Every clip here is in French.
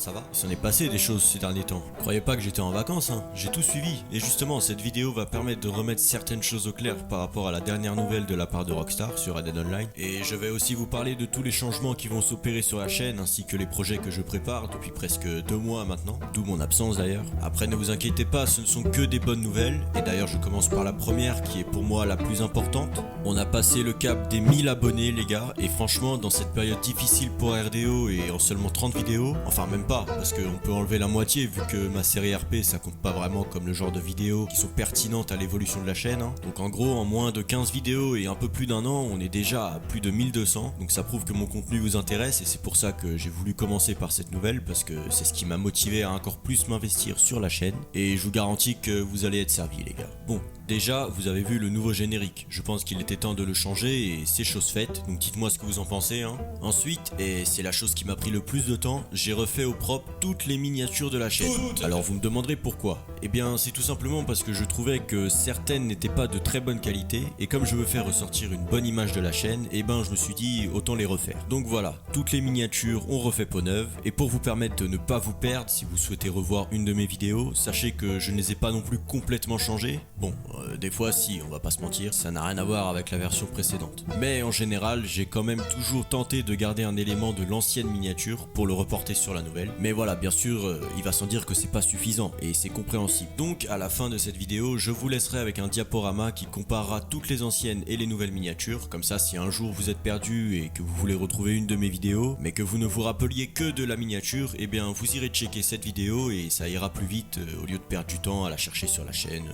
ça va? Il s'en est passé des choses ces derniers temps. Croyez pas que j'étais en vacances, hein. J'ai tout suivi. Et justement, cette vidéo va permettre de remettre certaines choses au clair par rapport à la dernière nouvelle de la part de Rockstar sur Red Dead Online. Et je vais aussi vous parler de tous les changements qui vont s'opérer sur la chaîne, ainsi que les projets que je prépare depuis presque 2 mois maintenant. D'où mon absence d'ailleurs. Après, ne vous inquiétez pas, ce ne sont que des bonnes nouvelles. Et d'ailleurs, je commence par la première qui est pour moi la plus importante. On a passé le cap des 1000 abonnés les gars. Et franchement, dans cette période difficile pour RDO et en seulement 30 vidéos, enfin même pas, parce qu'on peut enlever la moitié vu que ma série RP ça compte pas vraiment comme le genre de vidéos qui sont pertinentes à l'évolution de la chaîne, hein. Donc en gros, en moins de 15 vidéos et un peu plus d'1 an, on est déjà à plus de 1200. Donc ça prouve que mon contenu vous intéresse et c'est pour ça que j'ai voulu commencer par cette nouvelle, parce que c'est ce qui m'a motivé à encore plus m'investir sur la chaîne. Et je vous garantis que vous allez être servis les gars. Bon, déjà, vous avez vu le nouveau générique. Je pense qu'il était temps de le changer et c'est chose faite, donc dites-moi ce que vous en pensez, hein. Ensuite, et c'est la chose qui m'a pris le plus de temps, j'ai refait au propre toutes les miniatures de la chaîne. Alors vous me demanderez pourquoi. Eh bien, c'est tout simplement parce que je trouvais que certaines n'étaient pas de très bonne qualité et comme je veux faire ressortir une bonne image de la chaîne, eh ben je me suis dit autant les refaire. Donc voilà, toutes les miniatures ont refait peau neuve et pour vous permettre de ne pas vous perdre, si vous souhaitez revoir une de mes vidéos, sachez que je ne les ai pas non plus complètement changées. Bon, des fois si, on va pas se mentir, ça n'a rien à voir avec la version précédente. Mais en général, j'ai quand même toujours tenté de garder un élément de l'ancienne miniature pour le reporter sur la nouvelle. Mais voilà, bien sûr, il va sans dire que c'est pas suffisant et c'est compréhensible. Donc à la fin de cette vidéo, je vous laisserai avec un diaporama qui comparera toutes les anciennes et les nouvelles miniatures. Comme ça, si un jour vous êtes perdu et que vous voulez retrouver une de mes vidéos, mais que vous ne vous rappeliez que de la miniature, eh bien vous irez checker cette vidéo et ça ira plus vite au lieu de perdre du temps à la chercher sur la chaîne.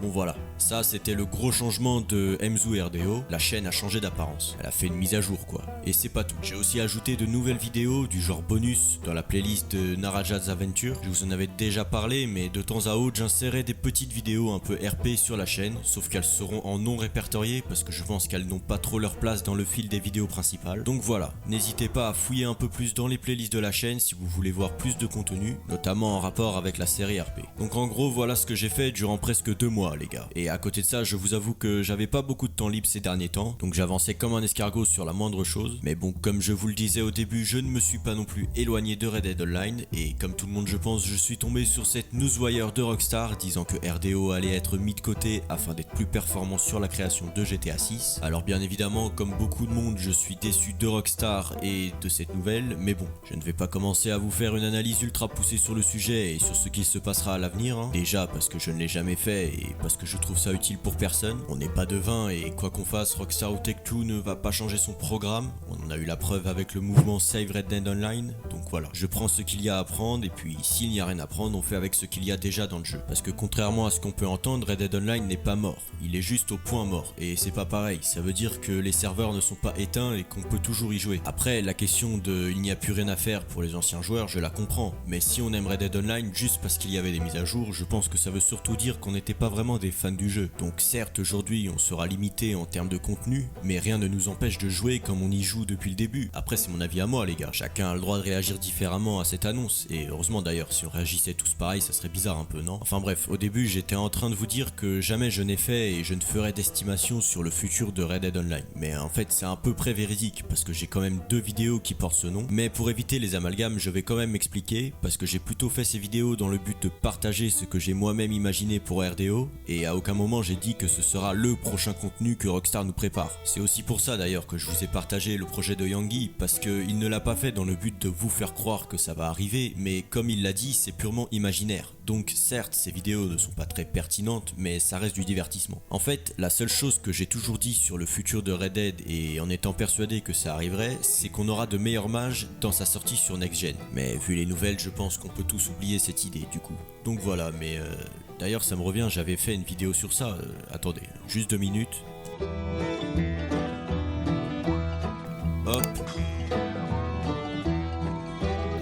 Bon voilà, ça c'était le gros changement de Mzu RDO, la chaîne a changé d'apparence, elle a fait une mise à jour quoi, et c'est pas tout. J'ai aussi ajouté de nouvelles vidéos du genre bonus dans la playlist de Naraja's Adventure, je vous en avais déjà parlé mais de temps à autre j'insérerai des petites vidéos un peu RP sur la chaîne, sauf qu'elles seront en non répertoriées parce que je pense qu'elles n'ont pas trop leur place dans le fil des vidéos principales. Donc voilà, n'hésitez pas à fouiller un peu plus dans les playlists de la chaîne si vous voulez voir plus de contenu, notamment en rapport avec la série RP. Donc en gros voilà ce que j'ai fait durant presque 2 mois les gars. Et à côté de ça, je vous avoue que j'avais pas beaucoup de temps libre ces derniers temps, donc j'avançais comme un escargot sur la moindre chose. Mais bon, comme je vous le disais au début, je ne me suis pas non plus éloigné de Red Dead Online, et comme tout le monde je pense, je suis tombé sur cette newswire de Rockstar disant que RDO allait être mis de côté afin d'être plus performant sur la création de GTA 6. Alors bien évidemment, comme beaucoup de monde, je suis déçu de Rockstar et de cette nouvelle, mais bon, je ne vais pas commencer à vous faire une analyse ultra poussée sur le sujet et sur ce qu'il se passera à l'avenir, hein. Déjà parce que je ne l'ai jamais fait et parce que je trouve ça utile pour personne. On n'est pas devin et quoi qu'on fasse, Rockstar ou Take-Two ne va pas changer son programme. On en a eu la preuve avec le mouvement Save Red Dead Online. Donc voilà, je prends ce qu'il y a à prendre et puis s'il n'y a rien à prendre, on fait avec ce qu'il y a déjà dans le jeu. Parce que contrairement à ce qu'on peut entendre, Red Dead Online n'est pas mort. Il est juste au point mort. Et c'est pas pareil, ça veut dire que les serveurs ne sont pas éteints et qu'on peut toujours y jouer. Après, la question de il n'y a plus rien à faire pour les anciens joueurs, je la comprends. Mais si on aime Red Dead Online juste parce qu'il y avait des mises à jour, je pense que ça veut surtout dire qu'on n'était pas vraiment des fans du jeu. Donc certes aujourd'hui on sera limité en termes de contenu, mais rien ne nous empêche de jouer comme on y joue depuis le début. Après c'est mon avis à moi les gars, chacun a le droit de réagir différemment à cette annonce, et heureusement d'ailleurs, si on réagissait tous pareil ça serait bizarre un peu, non? Enfin bref, au début j'étais en train de vous dire que jamais je n'ai fait et je ne ferai d'estimation sur le futur de Red Dead Online. Mais en fait c'est à peu près véridique, parce que j'ai quand même 2 vidéos qui portent ce nom, mais pour éviter les amalgames je vais quand même m'expliquer, parce que j'ai plutôt fait ces vidéos dans le but de partager ce que j'ai moi-même imaginé pour RDO, et à aucun moment j'ai dit que ce sera le prochain contenu que Rockstar nous prépare. C'est aussi pour ça d'ailleurs que je vous ai partagé le projet de Yangi, parce qu'il ne l'a pas fait dans le but de vous faire croire que ça va arriver, mais comme il l'a dit, c'est purement imaginaire. Donc certes, ces vidéos ne sont pas très pertinentes, mais ça reste du divertissement. En fait, la seule chose que j'ai toujours dit sur le futur de Red Dead, et en étant persuadé que ça arriverait, c'est qu'on aura de meilleurs mages dans sa sortie sur Next Gen. Mais vu les nouvelles, je pense qu'on peut tous oublier cette idée du coup. Donc voilà, mais d'ailleurs ça me revient, j'avais fait une vidéo sur ça, attendez, juste 2 minutes. Hop.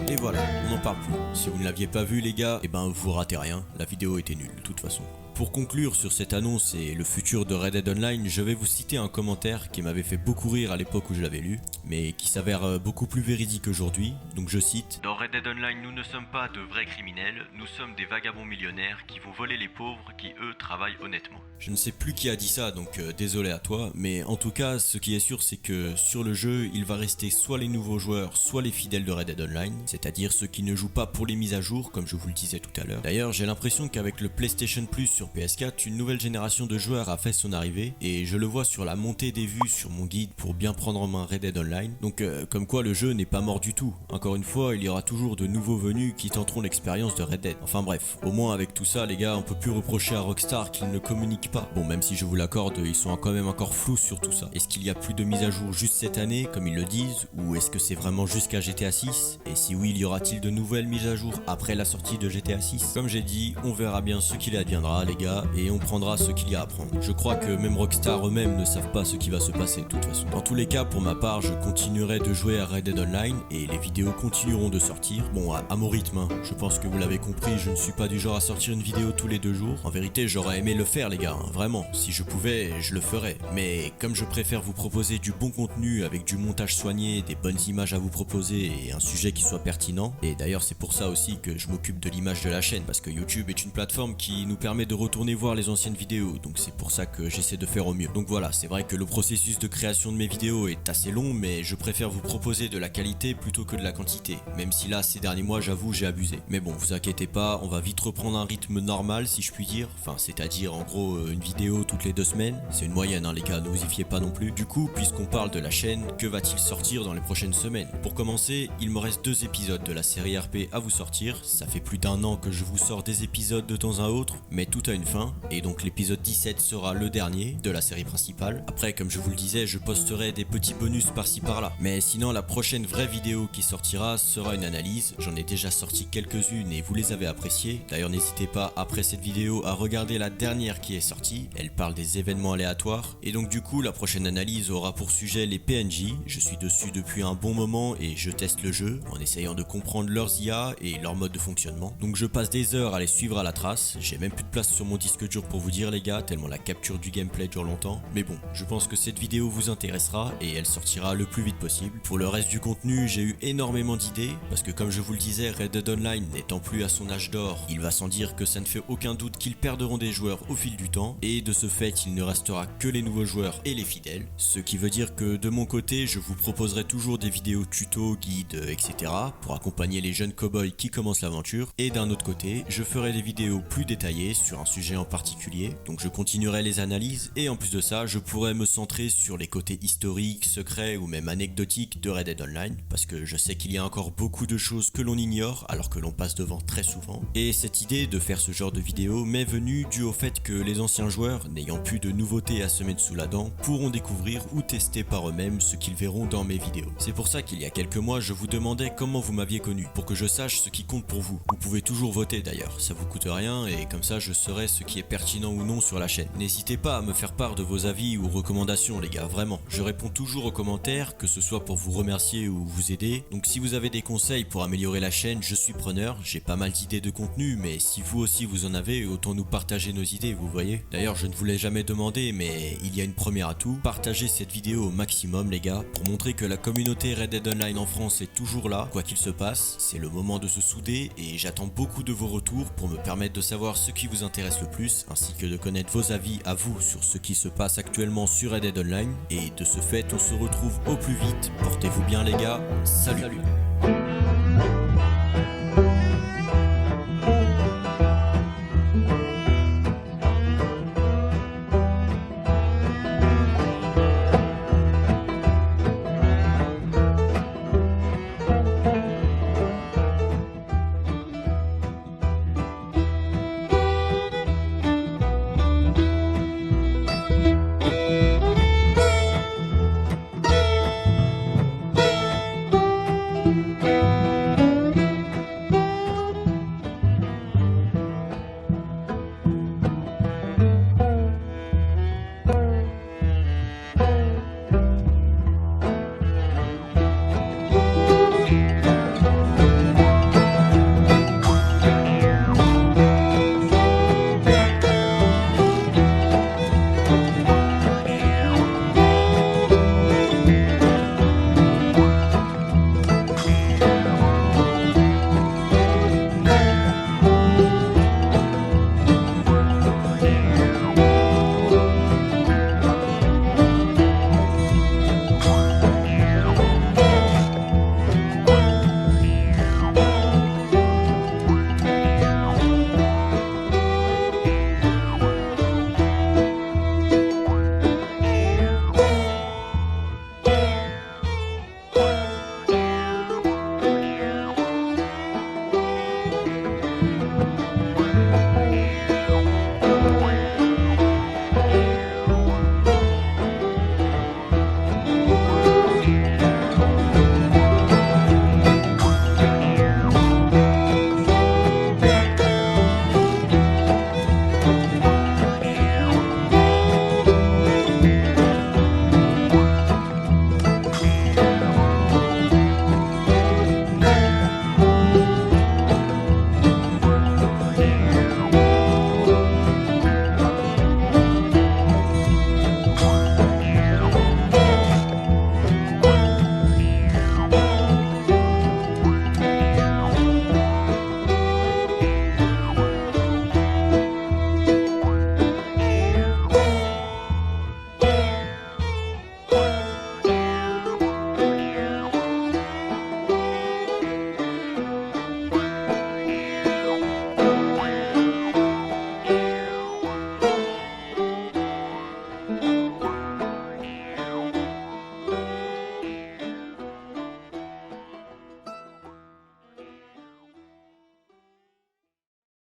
Et voilà, on n'en parle plus. Si vous ne l'aviez pas vu les gars, eh ben vous ratez rien, la vidéo était nulle de toute façon. Pour conclure sur cette annonce et le futur de Red Dead Online, je vais vous citer un commentaire qui m'avait fait beaucoup rire à l'époque où je l'avais lu, mais qui s'avère beaucoup plus véridique aujourd'hui. Donc je cite: Dans Red Dead Online, nous ne sommes pas de vrais criminels, nous sommes des vagabonds millionnaires qui vont voler les pauvres qui eux travaillent honnêtement. Je ne sais plus qui a dit ça, donc désolé à toi, mais en tout cas, ce qui est sûr, c'est que sur le jeu, il va rester soit les nouveaux joueurs, soit les fidèles de Red Dead Online, c'est-à-dire ceux qui ne jouent pas pour les mises à jour, comme je vous le disais tout à l'heure. D'ailleurs, j'ai l'impression qu'avec le PlayStation Plus sur PS4, une nouvelle génération de joueurs a fait son arrivée, et je le vois sur la montée des vues sur mon guide pour bien prendre en main Red Dead Online, donc comme quoi le jeu n'est pas mort du tout. Encore une fois, il y aura toujours de nouveaux venus qui tenteront l'expérience de Red Dead. Enfin bref, au moins avec tout ça les gars, on peut plus reprocher à Rockstar qu'ils ne communiquent pas. Bon, même si je vous l'accorde, ils sont quand même encore flous sur tout ça. Est-ce qu'il y a plus de mises à jour juste cette année, comme ils le disent, ou est-ce que c'est vraiment jusqu'à GTA 6? Et si oui, il y aura-t-il de nouvelles mises à jour après la sortie de GTA 6? Comme j'ai dit, on verra bien ce qu'il adviendra les gars, et on prendra ce qu'il y a à prendre. Je crois que même Rockstar eux-mêmes ne savent pas ce qui va se passer de toute façon. Dans tous les cas, pour ma part, je continuerai de jouer à Red Dead Online, et les vidéos continueront de sortir. Bon, à mon rythme, hein. Je pense que vous l'avez compris, je ne suis pas du genre à sortir une vidéo tous les 2 jours. En vérité, j'aurais aimé le faire les gars, hein, vraiment. Si je pouvais, je le ferais. Mais comme je préfère vous proposer du bon contenu avec du montage soigné, des bonnes images à vous proposer et un sujet qui soit pertinent, et d'ailleurs c'est pour ça aussi que je m'occupe de l'image de la chaîne, parce que YouTube est une plateforme qui nous permet de retourner voir les anciennes vidéos, donc c'est pour ça que j'essaie de faire au mieux. Donc voilà, c'est vrai que le processus de création de mes vidéos est assez long, mais je préfère vous proposer de la qualité plutôt que de la quantité, même si là ces derniers mois j'avoue j'ai abusé. Mais bon, vous inquiétez pas, on va vite reprendre un rythme normal si je puis dire, enfin c'est-à-dire en gros une vidéo toutes les 2 semaines, c'est une moyenne hein les gars, ne vous y fiez pas non plus. Du coup, puisqu'on parle de la chaîne, que va-t-il sortir dans les prochaines semaines? Pour commencer, il me reste 2 épisodes de la série RP à vous sortir, ça fait plus d'1 an que je vous sors des épisodes de temps à autre, mais tout a une fin, et donc l'épisode 17 sera le dernier de la série principale. Après, comme je vous le disais, je posterai des petits bonus par-ci par-là, mais sinon la prochaine vraie vidéo qui sortira sera une analyse, j'en ai déjà sorti quelques-unes et vous les avez appréciées. D'ailleurs n'hésitez pas après cette vidéo à regarder la dernière qui est sortie, elle parle des événements aléatoires, et donc du coup la prochaine analyse aura pour sujet les PNJ. Je suis dessus depuis un bon moment et je teste le jeu en essayant de comprendre leurs IA et leur mode de fonctionnement. Donc je passe des heures à les suivre à la trace, j'ai même plus de place sur mon disque dur pour vous dire les gars, tellement la capture du gameplay dure longtemps. Mais bon, je pense que cette vidéo vous intéressera et elle sortira le plus vite possible. Pour le reste du contenu, j'ai eu énormément d'idées, parce que comme je vous le disais, Red Dead Online n'étant plus à son âge d'or, il va sans dire que ça ne fait aucun doute qu'ils perdront des joueurs au fil du temps, et de ce fait il ne restera que les nouveaux joueurs et les fidèles, ce qui veut dire que de mon côté je vous proposerai toujours des vidéos tutos, guides, etc. pour accompagner les jeunes cowboys qui commencent l'aventure, et d'un autre côté je ferai des vidéos plus détaillées sur un sujet en particulier, donc je continuerai les analyses, et en plus de ça je pourrai me centrer sur les côtés historiques, secrets ou même anecdotiques de Red Dead Online, parce que je sais qu'il y a encore beaucoup de choses que l'on ignore alors que l'on passe devant très souvent, et cette idée de faire ce genre de vidéo m'est venue dû au fait que les anciens joueurs, n'ayant plus de nouveautés à se mettre sous la dent, pourront découvrir ou tester par eux-mêmes ce qu'ils verront dans mes vidéos. C'est pour ça qu'il y a quelques mois je vous demandais comment vous m'aviez connu, pour que je sache ce qui compte pour vous. Vous pouvez toujours voter d'ailleurs, ça vous coûte rien et comme ça je saurai ce qui est pertinent ou non sur la chaîne. N'hésitez pas à me faire part de vos avis ou recommandations les gars, vraiment. Je réponds toujours aux commentaires, que ce soit pour vous remercier ou vous aider, donc si vous avez des conseils pour améliorer la chaîne, je suis preneur. J'ai pas mal d'idées de contenu, mais si vous aussi vous en avez, autant nous partager nos idées, vous voyez. D'ailleurs je ne vous l'ai jamais demandé, mais il y a une première atout, partagez cette vidéo au maximum les gars, pour montrer que la communauté Red Dead Online en France est toujours là, quoi qu'il se passe. C'est le moment de se souder et j'attends beaucoup de vos retours pour me permettre de savoir ce qui vous intéresse le plus, ainsi que de connaître vos avis à vous sur ce qui se passe actuellement sur Red Dead Online, et de ce fait on se retrouve au plus vite, portez-vous bien les gars, salut.